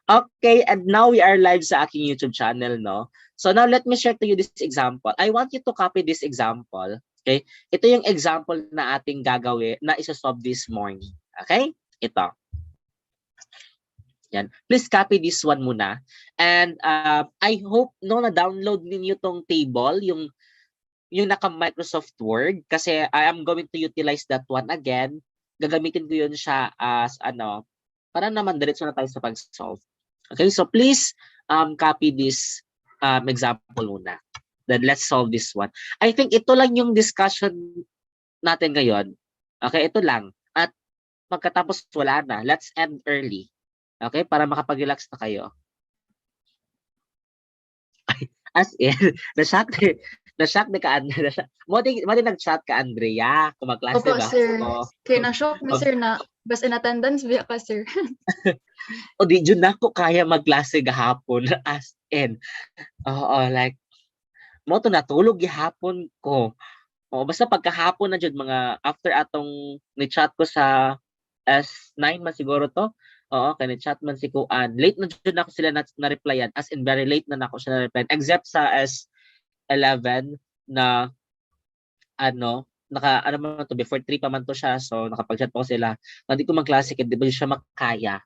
Okay, and now we are live sa aking YouTube channel, no? So now let me share to you this example. I want you to copy this example. Okay? Ito yung example na ating gagawin na isa-solve this morning. Okay? Ito. Yan. Please copy this one muna. And I hope no na-download ninyo tong table, yung naka Microsoft Word, kasi I am going to utilize that one again. Gagamitin ko yun siya as para naman diretso na tayo sa pag-solve. Okay, so please copy this example muna. Then let's solve this one. I think ito lang yung discussion natin ngayon. Okay, ito lang. At pagkatapos wala na. Let's end early. Okay, para makapag-relax na kayo. As in, na-shock na ka, Andre. Mo din nag-chat ka, Andrea, kung magklase Opo, ba sir. ako. Kaya na-shock mi, sir, na bas in attendance biya ka, sir. O di dyan na ako kaya magklase gahapon. As in. Oo, like, mo to natulog gihapon ko. O, basta pagkahapon na dyan, mga after atong ni-chat ko sa S9 man siguro to. Oo, kaya ni-chat man si Kuan. Late na dyan ako sila na-replyan. As in, very late na ako sila na-replyan. Except sa S11 na man to, before 3 pa man to siya, so nakapag-chat po sila. Hindi ko magklase kaya di ba siya makaya.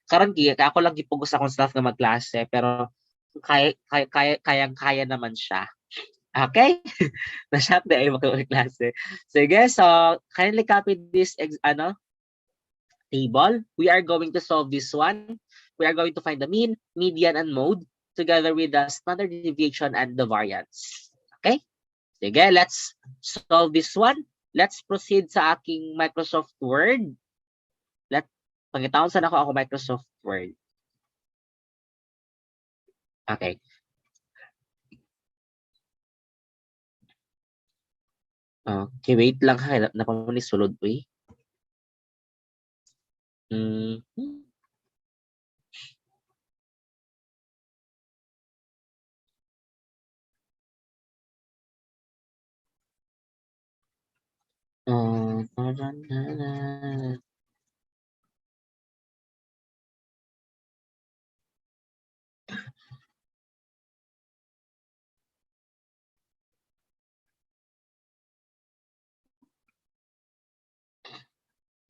Karon ako lang gipugos akong staff na magklase, pero kaya naman siya. Okay? Na-shot na ay magklase. Sige, so kindly copy this table. We are going to solve this one. We are going to find the mean, median, and mode together with the standard deviation and the variance. Okay? Sige, let's solve this one. Let's proceed sa aking Microsoft Word. Pangitawon sana ako Microsoft Word. Okay. Okay, wait lang ha. Napamuni sulod po eh.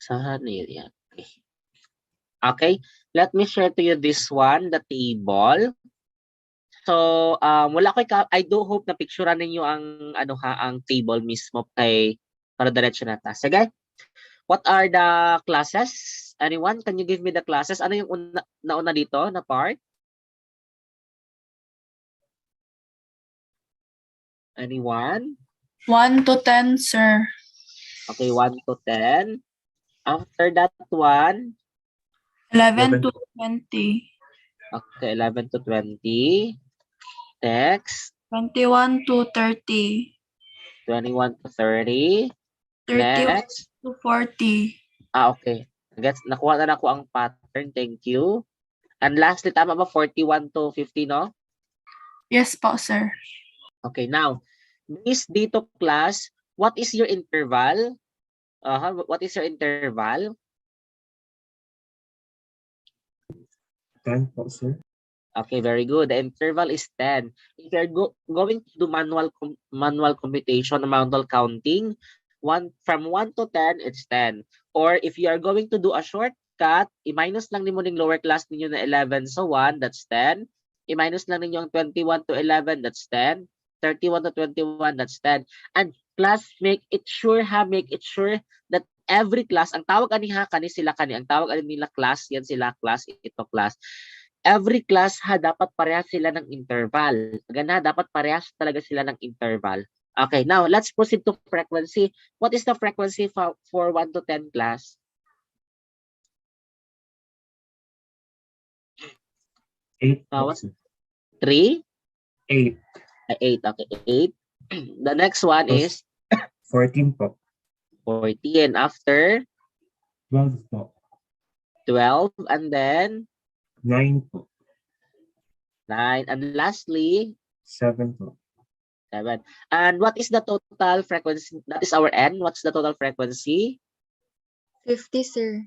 Saan yan? Okay, let me share to you this one, the table. So, I do hope na picturean ninyo ang ang table mismo para diretso na ta. Sige. What are the classes? Anyone, can you give me the classes? Ano yung nauna dito na part? Anyone? 1 to 10, sir. Okay, 1 to 10. After that one? 11 to 20. Okay, 11 to 20. Next? 21 to 30. 21 to 30. 31 Next? to 40. Okay. Nakuha na ako ang pattern. Thank you. And lastly, tama ba? 41 to 50, no? Yes po, sir. Okay, now, based dito class, what is your interval? What is your interval? 10 po, sir. Okay, very good. The interval is 10. If you're going to do manual computation, manual counting, from 1 to 10, it's 10. Or if you are going to do a shortcut, i-minus lang nimo ning lower class ninyo na 11 so 1, that's 10. I-minus lang ninyo ang 21 to 11, that's 10. 31 to 21, that's 10. And class, make it sure that every class, ang tawag ani sila ang tawag nila class, yan sila class, ito class. Every class dapat parehas sila ng interval. Dapat parehas talaga sila ng interval. Okay, now let's proceed to frequency. What is the frequency for 1 to 10 class? 8 po, po, sir. 3? 8. 8, okay, 8. The next one is 14 po. 14. And after? 12 po. 12. And then? 9 po. 9. And lastly? 7 po. 7. And what is the total frequency? That is our N. What's the total frequency? 50, sir.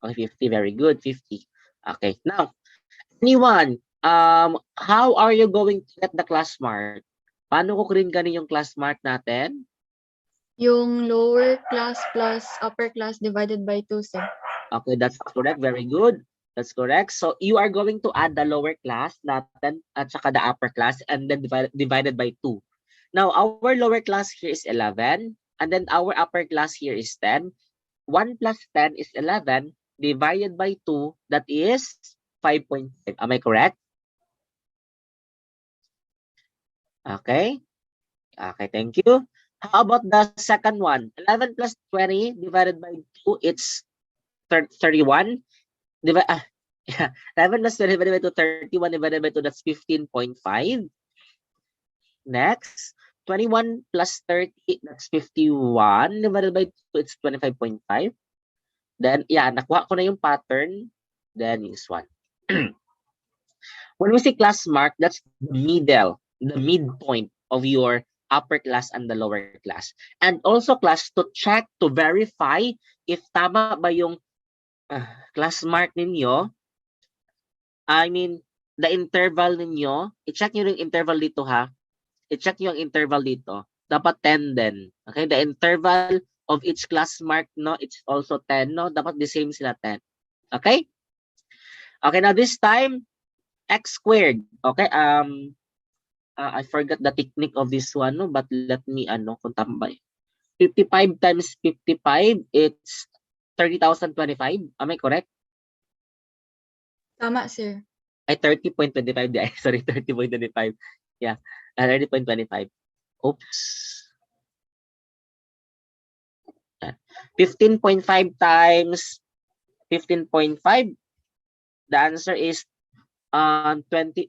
Okay, 50. Very good. 50. Okay. Now, anyone, how are you going to get the class mark? Paano ko rin ganin yung class mark natin? Yung lower class plus upper class divided by 2, sir. Okay, that's correct. Very good. That's correct. So you are going to add the lower class natin at saka the upper class and then divided by 2. Now, our lower class here is 11 and then our upper class here is 10. 1 plus 10 is 11 divided by 2, that is 5.5. Am I correct? Okay. Okay, thank you. How about the second one? 11 plus 20 divided by 2, it's 31. Yeah, 11 plus 20 divided by 2, 31 divided by 2, that's 15.5. Next, 21 plus 30, that's 51 divided by 2, it's 25.5. Then, yeah, nakuha ko na yung pattern. Then, this one. When we say class mark, that's the middle, the midpoint of your upper class and the lower class. And also, class, to check, to verify if tama ba yung class mark ninyo, I mean, the interval ninyo, i-check nyo yung interval dito ha. I-check nyo yung interval dito. Dapat 10 din. Okay, the interval of each class mark, no, it's also 10, no? Dapat the same sila 10. Okay? Okay, now this time, x squared. Okay, I forgot the technique of this one, no? But let me, kung tama ba. 55 times 55, it's 30,025. Am I correct? Tama, sir. Ay, 30.25. Sorry, 30.25. Yeah, 30.25. Oops. 15.5 times 15.5. The answer is 240.25.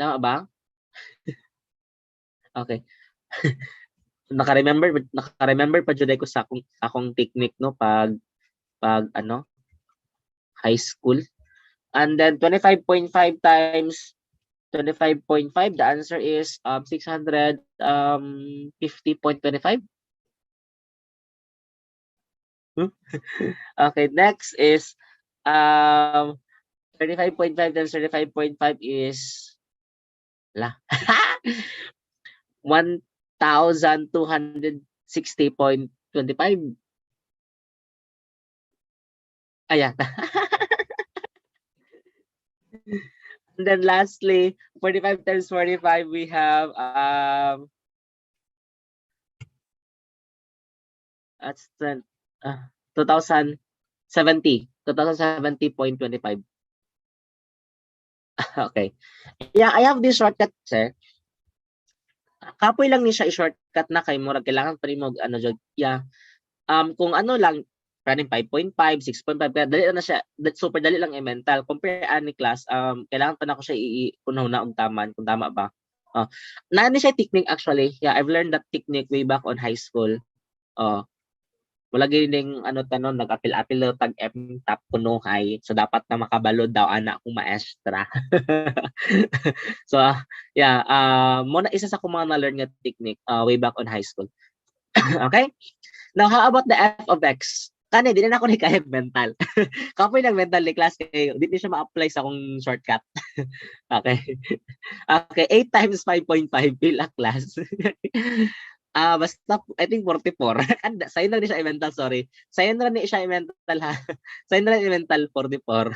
Tama ba? Okay. Naka-remember pa jud ko sa akong technique, no, pag high school. And then 25.5 times 25.5, the answer is 650.25. Okay, next is 35.5 times 35.5 is 1,260.25. Ayan. And then lastly, 45 times 45, we have that's 2070. 2070.25. Okay. Yeah, I have this shortcut, sir. Kapoy lang ni siya i-shortcut na kay murag kailangan pa rin mo yeah. Kung lang running 5.5, 6.5, kaya dali na siya, super dali lang i-mental. Compare ani class, kailangan pa na ko siya i-unaw na taman, kung tama ba. Nani siya technique actually. Yeah, I've learned that technique way back on high school. Wala gining nag-apil-apil tag M top kuno high. So dapat na makabalod daw anak kong maestra. So yeah, muna isa sa mga na-learn nga technique way back on high school. Okay? Now how about the f of x? Kani di na ako ni kahit mental. Kapoy lang mental ni class kay di siya ma-apply sa akong shortcut. Okay. Okay, 8 times 5.5 pila class. Basta I think 44. Sa'yo na rin siya i-mental, sorry. Sa'yo na rin siya i-mental ha. Sa'yo na rin i-mental 44.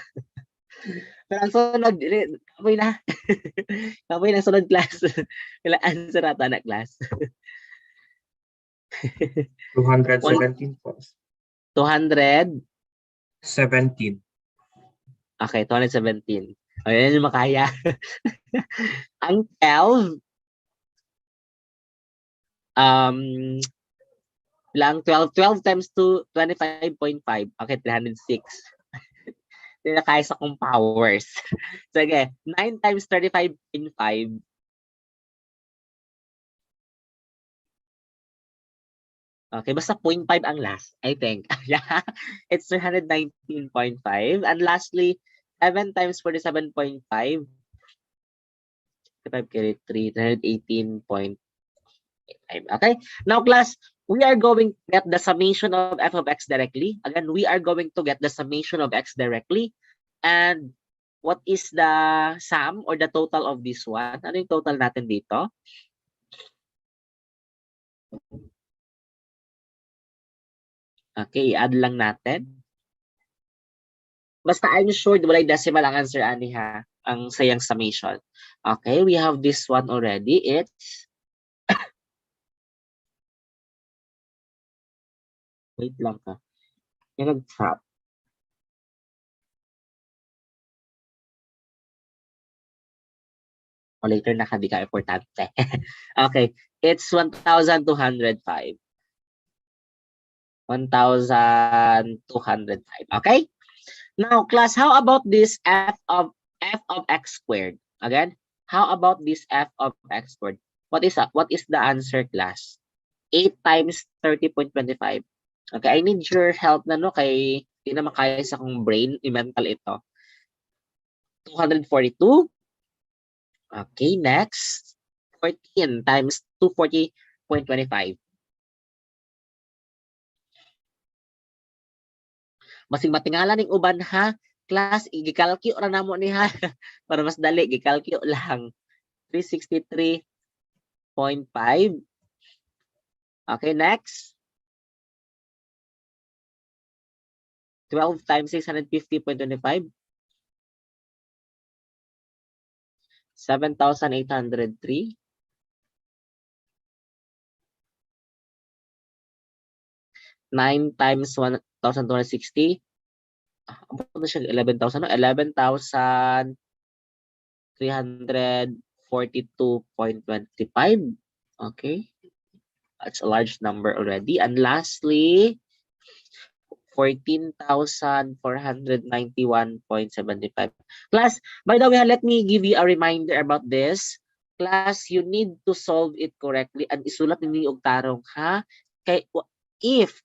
Pero ang sunod, kapoy na. Kapoy na sunod class. Kailan answer ata na class. 217 po. 200? 17. Okay, 217. O, yan yung makaya. Ang 12, lang 12 times 2, 25.5. Okay, 306. Hindi na kaya sa kong powers. Sige, 9 times 35.5. Okay, basta 0.5 ang last, I think. Yeah, it's 319.5. And lastly, 7 times 47.5. 5 carry 3, 318.5. Okay, now class, we are going to get the summation of f of x directly. Again, we are going to get the summation of x directly. And what is the sum or the total of this one? Ano yung total natin dito? Okay, add lang natin. Basta I'm sure walay decimal ang answer ani ha, ang sayang summation. Okay, we have this one already. It's wait lang ka. Yung nag-trap. O later na ka, di ka importante. Okay, it's 1,205. 1,205. Okay? Now, class, how about this f of x squared? Again, how about this f of x squared? What is the answer, class? 8 times 30.25. Okay, I need your help na no kay hindi na makaya sa akong brain, i-mental ito. 242. Okay, next. 14 times 240.25. Masing matingalan ning uban ha. Class, i-calculate ra namo ni ha. Para mas dali, i-calculate lang. 363.5. Okay, next. 12 times 650.25. 7,803. 9 times 1,260. Ano na siya? 11,000. 11,342.25. Okay. That's a large number already. And lastly, 14,491.75. Class, by the way, let me give you a reminder about this. Class, you need to solve it correctly and isulat ninyo og tarong ha. Kay if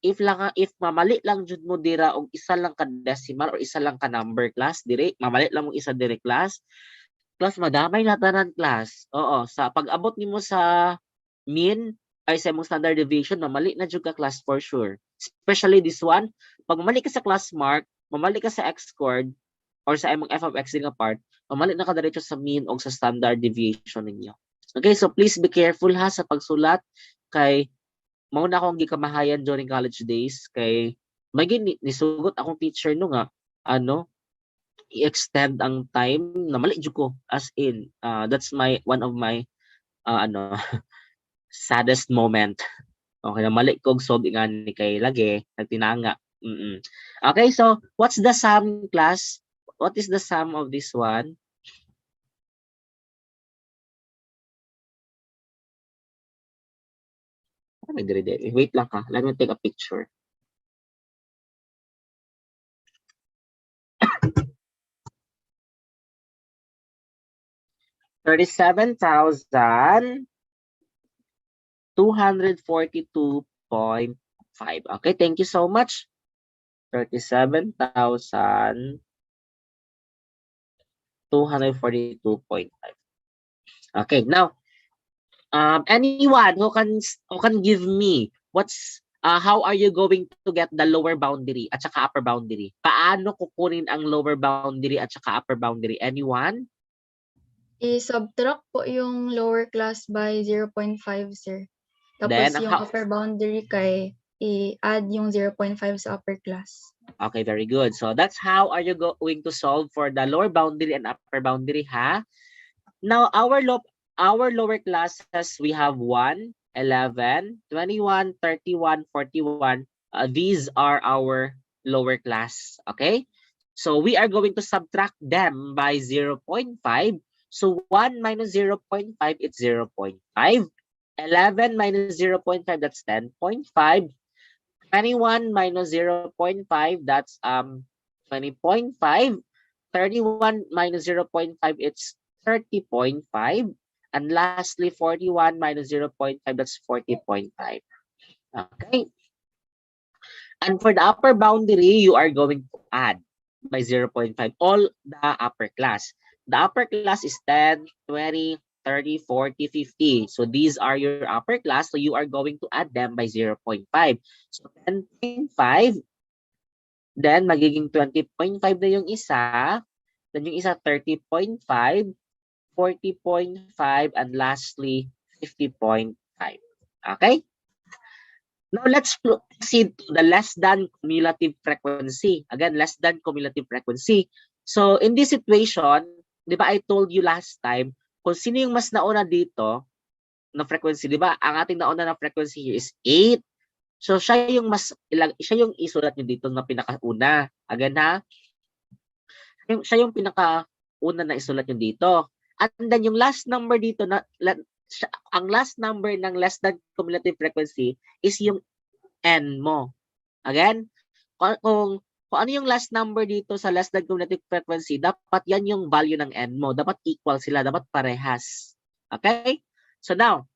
mamali lang jud mo dira og isa lang ka decimal or isa lang ka number, class, dire mamali lang mo isa dire, class. Class, madamay na tanan, class. Oo, sa pag-abot nimo sa mean ay sa imong standard deviation, mamali na jud ka, class, for sure. Especially this one, pag mamali ka sa class mark, mamali ka sa x squared or sa imong f of x nga part, mamali na ka diretso sa mean o sa standard deviation ninyo. Okay, so please be careful ha sa pagsulat kay mao na akong gikamahayan during college days kay may nisugot akong teacher no nga i-extend ang time na mali jud ko, as in that's one of my saddest moment. Okay, na mali kog solve nga ni kay lagi nagtinanga. Okay, so what's the sum, class? What is the sum of this one? Wait lang ka. Let me take a picture. $37,242.5. Okay, thank you so much. 37,242.5. Okay, now anyone who can give me how are you going to get the lower boundary at saka upper boundary? Paano kukunin ang lower boundary at saka upper boundary? Anyone? I-subtract po yung lower class by 0.5, sir. Tapos Then, yung upper boundary kay i-add yung 0.5 sa upper class. Okay, very good. So that's how are you going to solve for the lower boundary and upper boundary, ha? Now, our lower classes, we have 1, 11, 21, 31, 41. These are our lower class, okay? So we are going to subtract them by 0.5. So 1 minus 0.5, it's 0.5. 11 minus 0.5, that's 10.5. 21 minus 0.5, that's 20.5. 31 minus 0.5, it's 30.5. And lastly, 41 minus 0.5, that's 40.5. Okay. And for the upper boundary, you are going to add by 0.5 all the upper class. The upper class is 10, 20, 30, 40, 50. So these are your upper class. So you are going to add them by 0.5. So 10.5, then magiging 20.5 na yung isa. Then yung isa 30.5, 40.5, and lastly 50.5. Okay? Now let's proceed to the less than cumulative frequency. Again, less than cumulative frequency. So in this situation, di ba I told you last time, kung sino yung mas nauna dito na frequency, di ba? Ang ating nauna na frequency here is 8. So siya yung siya yung isulat nyo dito na pinakauna. Again ha, siya yung pinakauna na isulat nyo dito. And then yung last number dito ang last number ng less than cumulative frequency is yung n mo. Again, kung ano yung last number dito sa less than cumulative frequency, dapat yan yung value ng n mo. Dapat equal sila, dapat parehas. Okay? So now,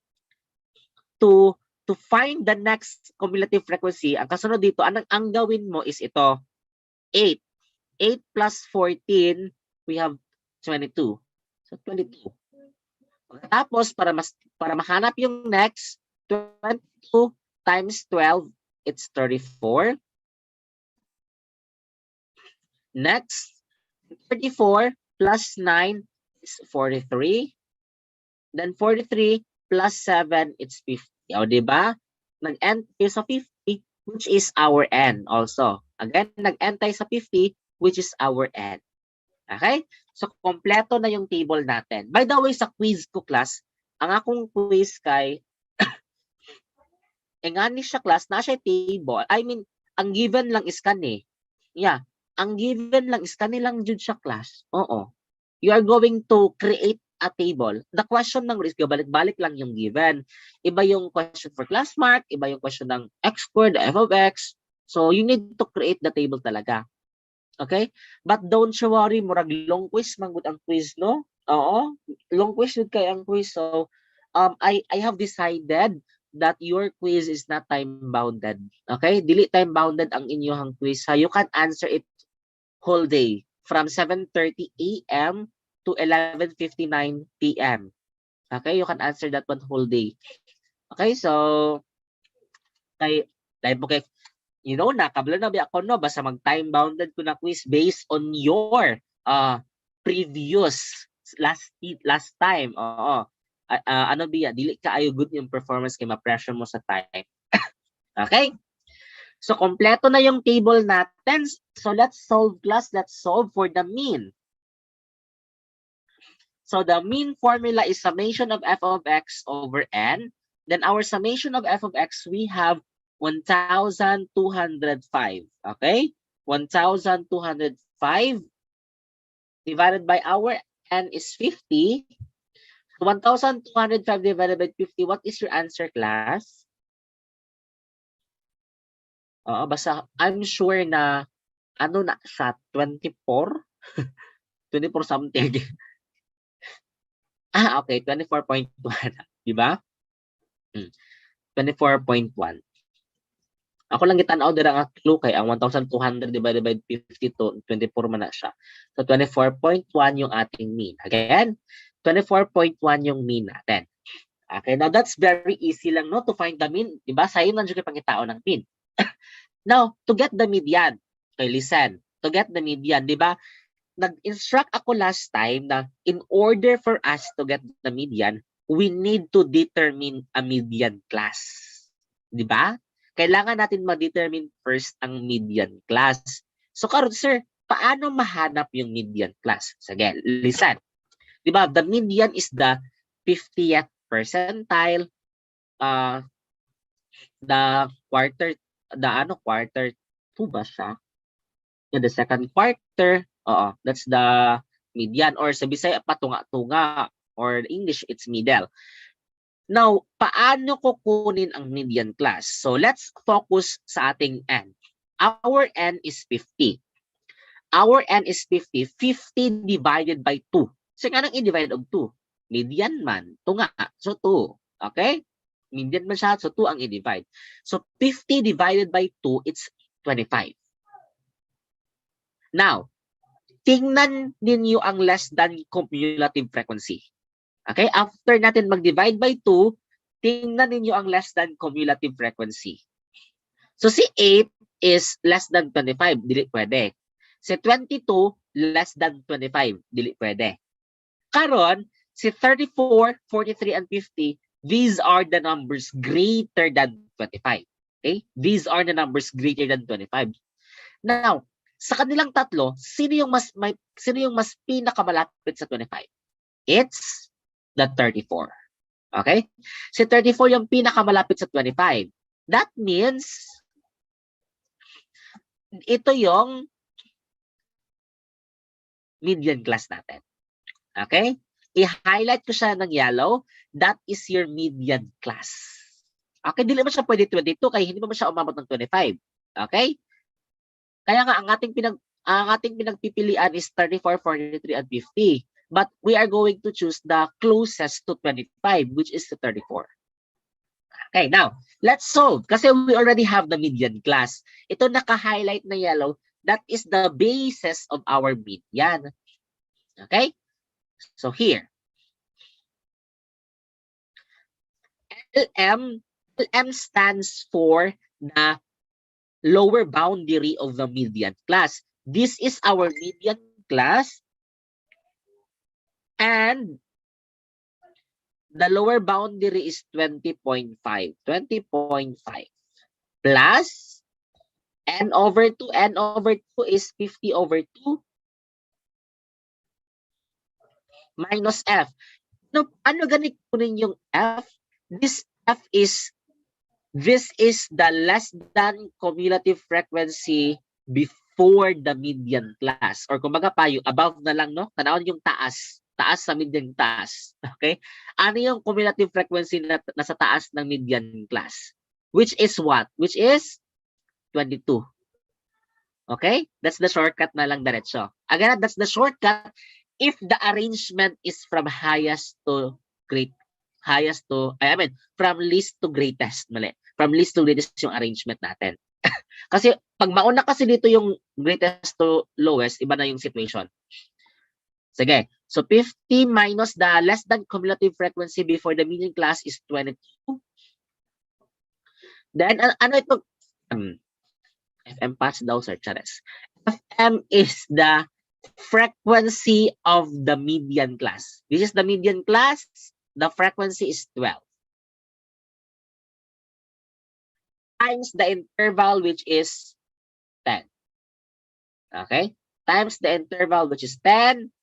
to find the next cumulative frequency, ang kasunod dito, ang gawin mo is ito, 8. 8 plus 14, we have 22. So 22. Tapos, para mahanap yung next, 22 times 12, it's 34. Next, 34 plus 9 is 43. Then 43 plus 7, it's 50. O, diba? Nag-end tayo sa 50, which is our n also. Again, nag-end tayo sa 50, which is our n. Okay? So, kompleto na yung table natin. By the way, sa quiz ko, class, ang akong quiz kay ngani siya, class, na siya table. I mean, ang given lang is kani. Yeah. Ang given lang is kanilang jud siya, class. Oo. You are going to create a table. The question ng risk, balik-balik lang yung given. Iba yung question for class mark, iba yung question ng x squared, the f of x. So, you need to create the table talaga. Okay? But don't you worry, murag long quiz manggod ang quiz, no? Oo, long quiz yun kay ang quiz. So, I have decided that your quiz is not time bounded. Okay? Dili time bounded ang inyong quiz. So, you can answer it whole day from 7:30 a.m. to 11:59 p.m. Okay? You can answer that one whole day. Okay? So, live mo kay you know, nakabla na ba ako, no? Basta mag-time bounded ko na quiz based on your previous last time. Oo. Ano biya? Dili ka ayo good yung performance kay ma-pressure mo sa time. Okay? So, kompleto na yung table natin. So, let's solve, class. Let's solve for the mean. So, the mean formula is summation of f of x over n. Then, our summation of f of x, we have 1,205. Okay? 1,205 divided by our n is 50. 1,205 divided by 50. What is your answer, class? Basta I'm sure na ano na siya, 24? 24 something. Okay, 24.1. Diba? 24.1. Ako lang gitanaw dira nga clue kay ang 1,200 divided by 50 to 24 man na siya. So 24.1 yung ating mean. Again, 24.1 yung mean natin. Okay, now that's very easy lang, no, to find the mean, di ba? Sayo lang yung pangitao ng mean. Now, to get the median, okay, listen, to get the median, di ba? Nag-instruct ako last time na in order for us to get the median, we need to determine a median class. Di ba? Kailangan natin ma-determine first ang median class. So, karon sir, paano mahanap yung median class? Sige, listen. Di ba? The median is the 50th percentile, the quarter 2 ba siya? Yeah, the second quarter, that's the median, or sa Bisaya patunga-tunga, or English it's middle. Now, paano kukunin ang median class? So, let's focus sa ating n. Our n is 50. Our n is 50. 50 divided by 2. So, anong i-divide og 2? Median man. Tunga. So, 2. Okay? Median man siya. So, 2 ang i-divide. So, 50 divided by 2, it's 25. Now, tingnan ninyo ang less than cumulative frequency. Okay? After natin mag-divide by 2, tingnan ninyo ang less than cumulative frequency. So si 8 is less than 25, dili pwede. Si 22, less than 25, dili pwede. Karon, si 34, 43, and 50, these are the numbers greater than 25. Okay? These are the numbers greater than 25. Now, sa kanilang tatlo, sino yung mas pinakamalapit sa 25? It's the 34. Okay? Si 34 yung pinakamalapit sa 25. That means ito yung median class natin. Okay? I-highlight ko siya ng yellow. That is your median class. Okay? Dili mo siya pwede 22 kaya hindi mo siya umabot ng 25. Okay? Kaya nga ang ating pinagpipilian is 34, 43, and 50. But we are going to choose the closest to 25, which is the 34. Okay, now, let's solve. Kasi we already have the median class. Ito naka-highlight na yellow, that is the basis of our median. Okay? So here, LM stands for the lower boundary of the median class. This is our median class, and the lower boundary is 20.5. 20.5 plus n over 2. N over 2 is 50 over 2 minus f. Ano ganit kunin yung f? This is the less than cumulative frequency before the median class. Or kumbaga pa, yung above na lang, no? Tanawin yung taas. Taas sa median taas. Okay? Ano yung cumulative frequency na nasa taas ng median class? Which is what? Which is 22. Okay? That's the shortcut na lang diretso. Again, that's the shortcut if the arrangement is from highest to from least to greatest. Mali. From least to greatest yung arrangement natin. Kasi pag mauna kasi dito yung greatest to lowest, iba na yung situation. Sige. So 50 minus the less than cumulative frequency before the median class is 22. Then ano ito? FM pass daw, sir. Chares. FM is the frequency of the median class. This is the median class. The frequency is 12. Times the interval, which is 10. Okay? Times the interval, which is 10.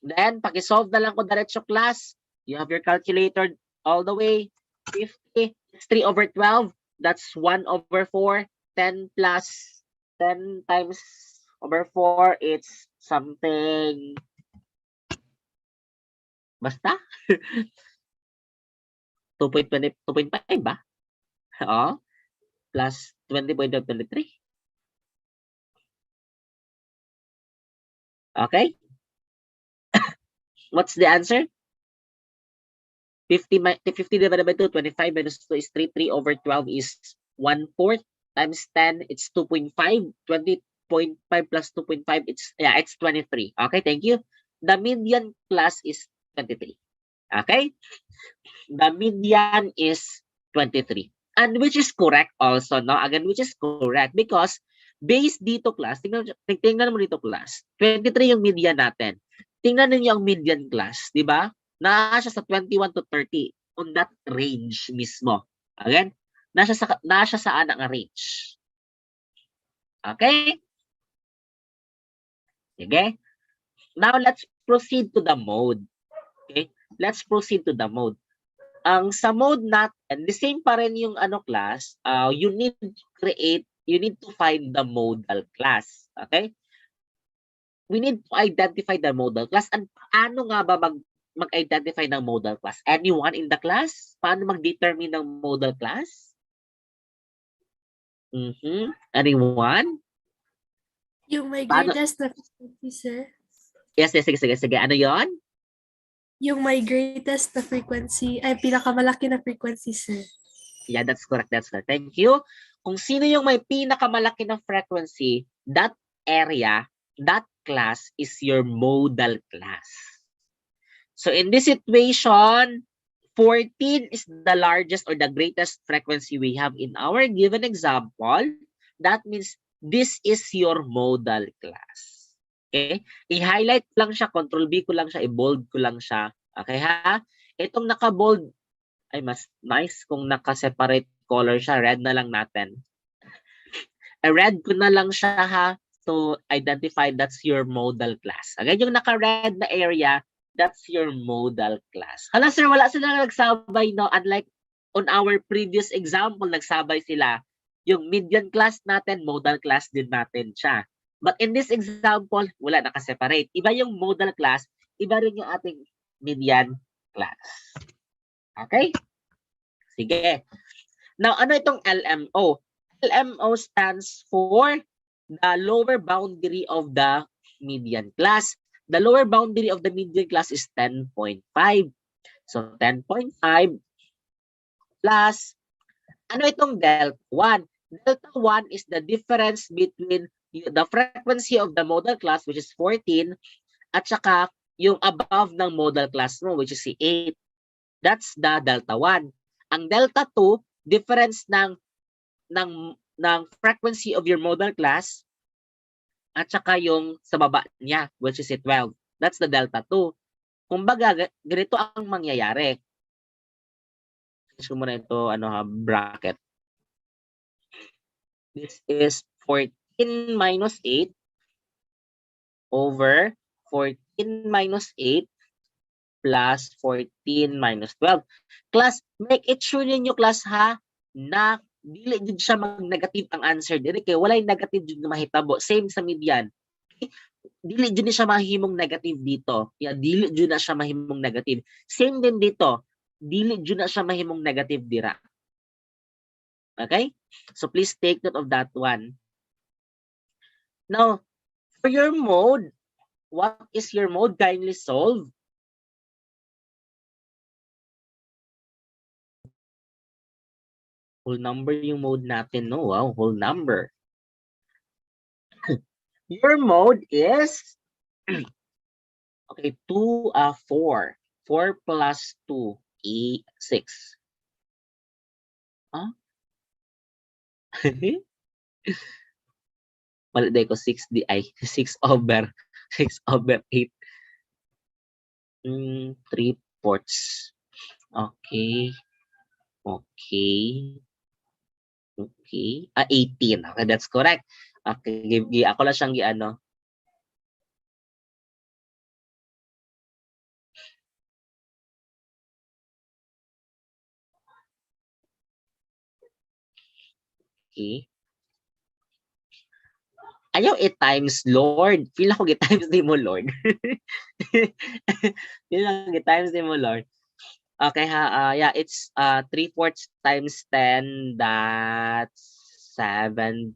Then, pakisolve na lang ko diretso class. You have your calculator all the way. 50, it's 3 over 12. That's 1 over 4. 10 plus 10 times over 4, it's something. Basta? 2.5 ba? Oo. Plus 20.23. Okay? What's the answer? 50 divided by 2, 25 minus 2 is 3. 3 over 12 is 1/4 times 10, it's 2.5. 20.5 plus 2.5, it's 23. Okay, thank you. The median class is 23. Okay? The median is 23. And which is correct also, no? Again, which is correct because based dito class, tingnan mo dito class, 23 yung median natin. Tingnan niyo ang median class, di ba? Nasa sa 21 to 30 on that range mismo. Again, nasa saan ang range? Okay? Okay? Now let's proceed to the mode. Okay? Let's proceed to the mode. Ang sa mode natin, the same pa rin yung class, you need to find the modal class. Okay? We need to identify the modal class. And paano nga ba mag-identify ng modal class? Anyone in the class? Paano mag-determine ng modal class? Anyone? Yung may Paano? greatest na frequency, sir. Yes, sige. Ano yon? Yung may greatest na frequency, ay pinakamalaki na frequency, sir. Yeah, that's correct. Thank you. Kung sino yung may pinakamalaki na frequency, that area, that class is your modal class. So in this situation, 14 is the largest or the greatest frequency we have in our given example. That means this is your modal class. Okay? I-highlight lang siya, control B ko lang siya, i-bold ko lang siya. Okay ha? Itong naka-bold, ay mas nice kung naka-separate color siya. Red na lang natin. I-red ko na lang siya ha to identify that's your modal class. Again, yung naka-red na area, that's your modal class. Hala sir, wala sila nagsabay, no? Unlike on our previous example, nagsabay sila. Yung median class natin, modal class din natin siya. But in this example, wala, nakaseparate. Iba yung modal class, iba rin yung ating median class. Okay? Sige. Now, ano itong LMO? LMO stands for the lower boundary of the median class. The lower boundary of the median class is 10.5. So 10.5 plus, ano itong delta 1? Delta 1 is the difference between the frequency of the modal class, which is 14, at saka yung above ng modal class mo, which is si 8. That's the delta 1. Ang delta 2, difference ng frequency of your modal class at saka yung sa baba niya, which is si 12. That's the delta 2. Kumbaga, ganito ang mangyayari. Gusto mo na ito, bracket. This is 14 minus 8 over 14 minus 8 plus 14 minus 12. Class, make it sure ninyo, class, ha, na dili jud siya mag-negative ang answer dire kay walay negative jud na mahitabo, same sa median. Okay? Dili jud ni siya mahimong negative dito. Yeah, dili jud na siya mahimong negative. Same din dito. Dili jud na siya mahimong negative dira. Okay? So please take note of that one. Now, for your mode, what is your mode? Kindly solve. Whole number yung mode natin, no? Wow, whole number. Your mode is okay, 4. 4 plus 2, 6. Huh? Wala day ko 6 di ay 6 over 8. 3/4. Okay. Okay. Okay. 18. Okay, that's correct. Okay, ako lang siyang gi-ano. Okay. Ayaw i-times, Lord. Feel ako gi-times din mo, Lord. Feel ako gi-times din mo, Lord. Okay, yeah, it's 3/4 times 10, that's 7.5.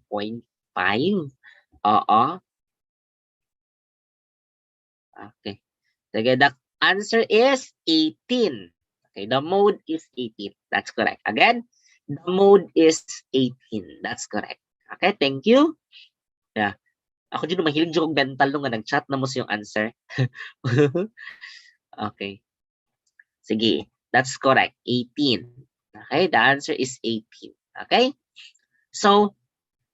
Oo. Okay. Sige, the answer is 18. Okay, the mode is 18. That's correct. Again, the mode is 18. That's correct. Okay, thank you. Yeah. Ako dyan mahilig dyan kong mental nung nag-chat na mo yung answer. Okay. Sige, that's correct. 18. Okay, the answer is 18. Okay? So,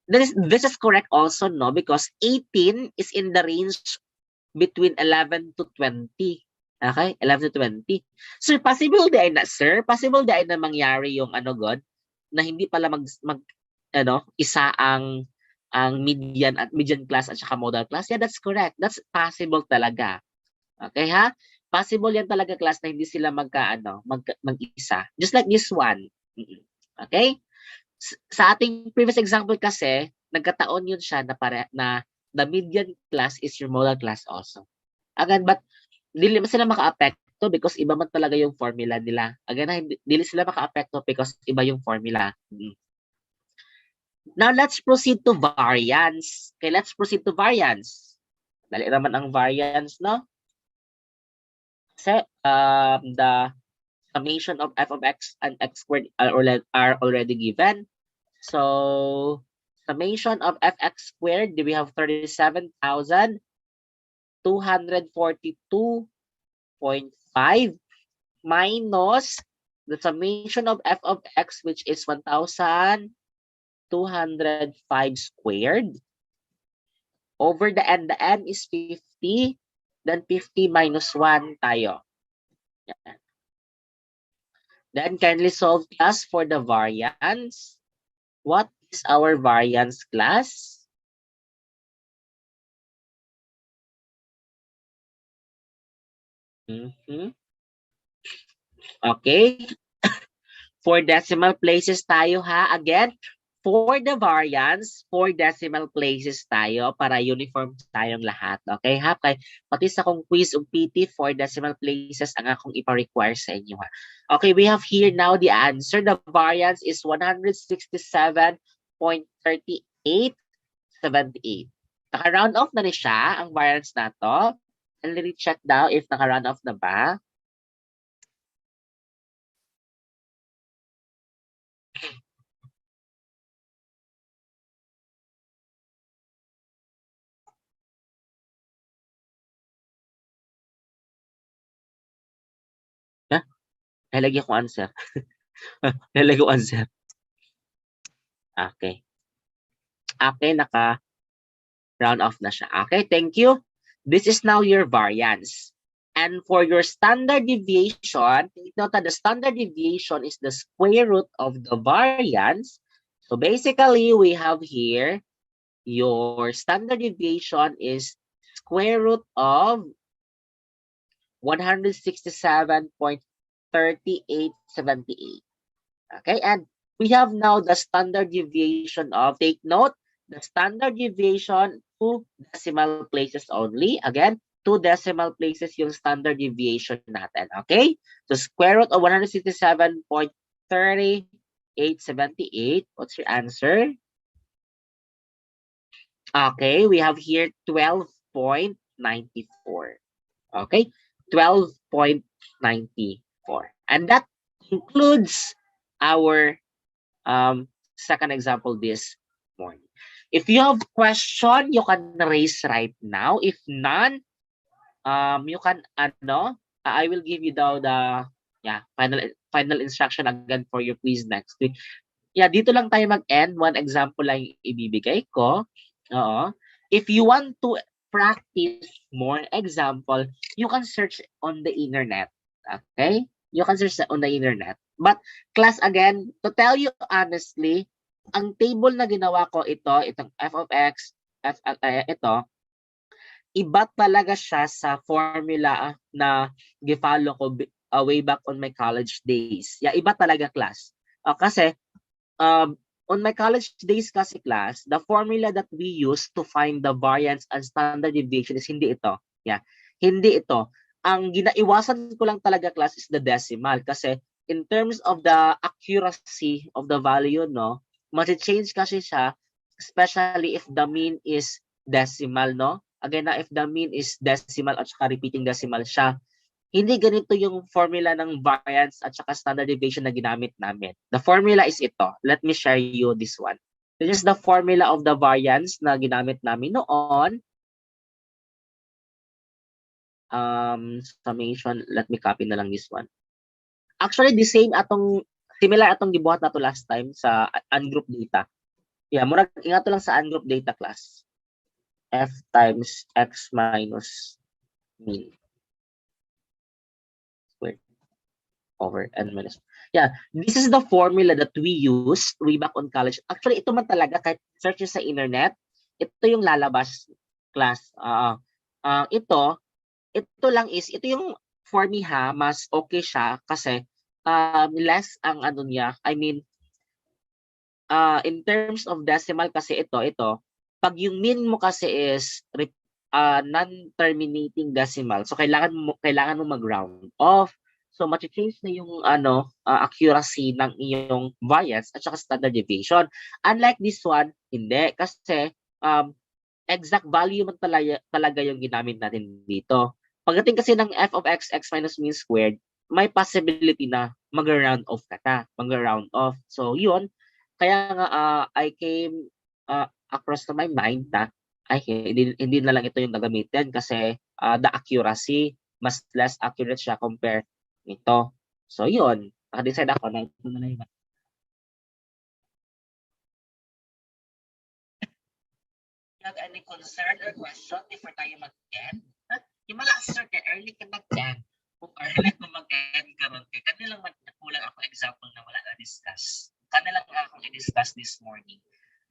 this is correct also, no? Because 18 is in the range between 11 to 20. Okay? 11 to 20. So, possible di ay na, sir? Possible di ay na mangyari yung God? Na hindi pala isa ang median at median class at saka modal class? Yeah, that's correct. That's possible talaga. Okay, ha? Possible yan talaga, class, na hindi sila mag-isa. Just like this one. Okay? Sa ating previous example kasi, nagkataon yun siya na the median class is your modal class also. Again, but dili sila maka-apekto because iba man talaga yung formula nila. Again, dili sila maka-apekto because iba yung formula. Now, let's proceed to variance. Okay, let's proceed to variance. Dali naman ang variance, no? Kasi the summation of f of x and x squared are already given. So, summation of fx squared, we have 37,242.5 minus the summation of f of x, which is 1,205 squared, over the n is 50, then 50 minus 1 tayo. Yan. Then kindly solve class for the variance. What is our variance, class? Okay. For decimal places tayo ha. Again, for the variance, for decimal places tayo para uniform tayong lahat. Okay ha? Kaya pati sa kong quiz o PT for decimal places ang akong ipa-require sa inyo ha. Okay, we have here now the answer. The variance is 167.3878. Naka-round off na rin siya ang variance na to. And let me check daw if naka-round off na ba. Nalagyan ko answer. Nalagyan ko answer. Okay. Okay, naka-round off na siya. Okay, thank you. This is now your variance. And for your standard deviation, take note that the standard deviation is the square root of the variance. So basically, we have here your standard deviation is square root of 167.3878. Okay, and we have now the standard deviation of, take note, the standard deviation 2 decimal places only. Again, 2 decimal places yung standard deviation natin. Okay, so square root of 167.3878. What's your answer? Okay, we have here 12.94. Okay, 12.94. And that includes our second example this morning. If you have question, you can raise right now. If none, you can I will give you the final instruction again for your quiz next week. Yeah, dito lang tayo mag-end. One example lang ibibigay ko. If you want to practice more example, you can search on the internet. Okay? You can search on the internet. But class, again, to tell you honestly, ang table na ginawa ko itong f of x, ito, iba talaga siya sa formula na gi-follow ko way back on my college days. Yeah, iba talaga, class. Kasi on my college days kasi, class, the formula that we use to find the variance and standard deviation is hindi ito. Yeah, hindi ito. Ang ginaiwasan ko lang talaga, class, is the decimal. Kasi in terms of the accuracy of the value, no, mati-change kasi siya, especially if the mean is decimal, no? Again, if the mean is decimal at saka repeating decimal siya, hindi ganito yung formula ng variance at saka standard deviation na ginamit namin. The formula is ito. Let me share you this one. This is the formula of the variance na ginamit namin noon. Summation, let me copy na lang this one. Actually, similar atong gibuhat na to last time sa ungroup data. Yeah, murag ingat to lang sa ungroup data, class. F times x minus mean squared over n minus. Yeah, this is the formula that we used way back on college. Actually, ito man talaga, kahit search sa internet, ito yung lalabas, class. Ito lang is, ito yung for me ha, mas okay siya kasi less ang ano niya. I mean, in terms of decimal kasi ito, pag yung mean mo kasi is non-terminating decimal, so kailangan mo mag-round off. So mati-change na yung accuracy ng iyong variance at saka standard deviation. Unlike this one, hindi, kasi exact value man talaga yung ginamit natin dito. Pagdating kasi ng f of x, x minus mean squared, may possibility na mag-round off mag-round off. So yun, kaya nga I came across to my mind na hindi na lang ito yung nagamitin kasi the accuracy mas less accurate siya compare nito. So yun, naka-decide ako na ito na lang yung have any concern or question before tayo mag-end? Yung mga answer ka, early ka mag-end. Kung early ka mag-end karon kay kanilang kulang ako example na wala na-discuss. Kanilang akong i-discuss this morning.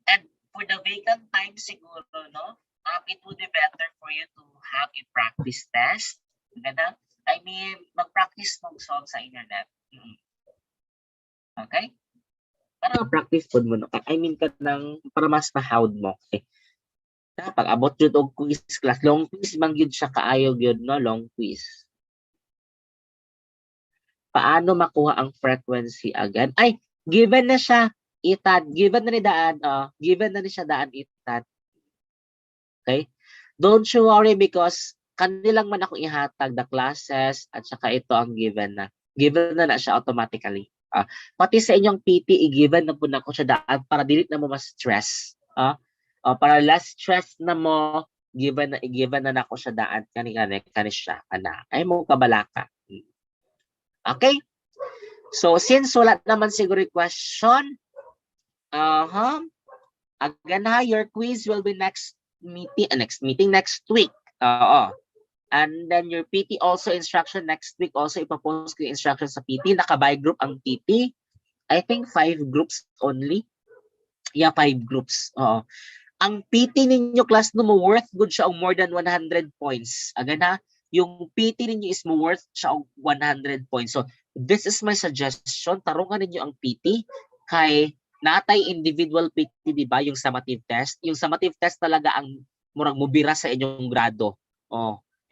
And for the vacant time siguro, no, it would be better for you to have a practice test. Ganda? I mean, mag-practice mag-solve sa internet. Okay? Para practice po mo, no? I mean, para mas ma-howd mo. Okay? Pag abot yun og quiz class, long quiz bang yun siya kaayo yun, no? Long quiz. Paano makuha ang frequency again? Ay, given na siya, itad. Given na ni daan, given na ni siya daan, itad. Okay? Don't you worry because kanilang man ako ihatag the classes at saka ito ang given na. Given na siya automatically. Pati sa inyong PT, i-given na po na ko siya daan para dili na mo ma-stress. Para less stress na mo, given na nako siya daan kani siya ana. Ay mo kabalaka. Okay? So since wala naman siguro question, again your quiz will be next meeting next week. And then your PT also instruction next week also ipopost ko yung instruction sa PT. Naka-by group ang PT. I think 5 groups only. Yeah, 5 groups. Ang PT ninyo class no mo worth good siya og more than 100 points. Again yung PT ninyo is mo worth siya og 100 points. So this is my suggestion, tarungan ninyo ang PT kay natay individual PT, di ba, yung summative test. Yung summative test talaga ang murang mubira sa inyong grado.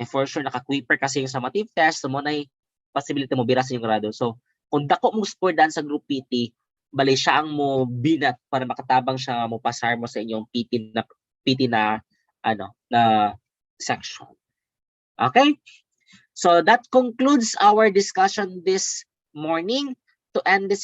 For sure naka-quiper kasi yung summative test, so mo nay possibility mo bira sa inyong grado. So kung dako mo score dan sa group PT, bali siya ang mo binat para makatabang siya mo pasar mo sa inyong PT na section. Okay? So that concludes our discussion this morning. To end this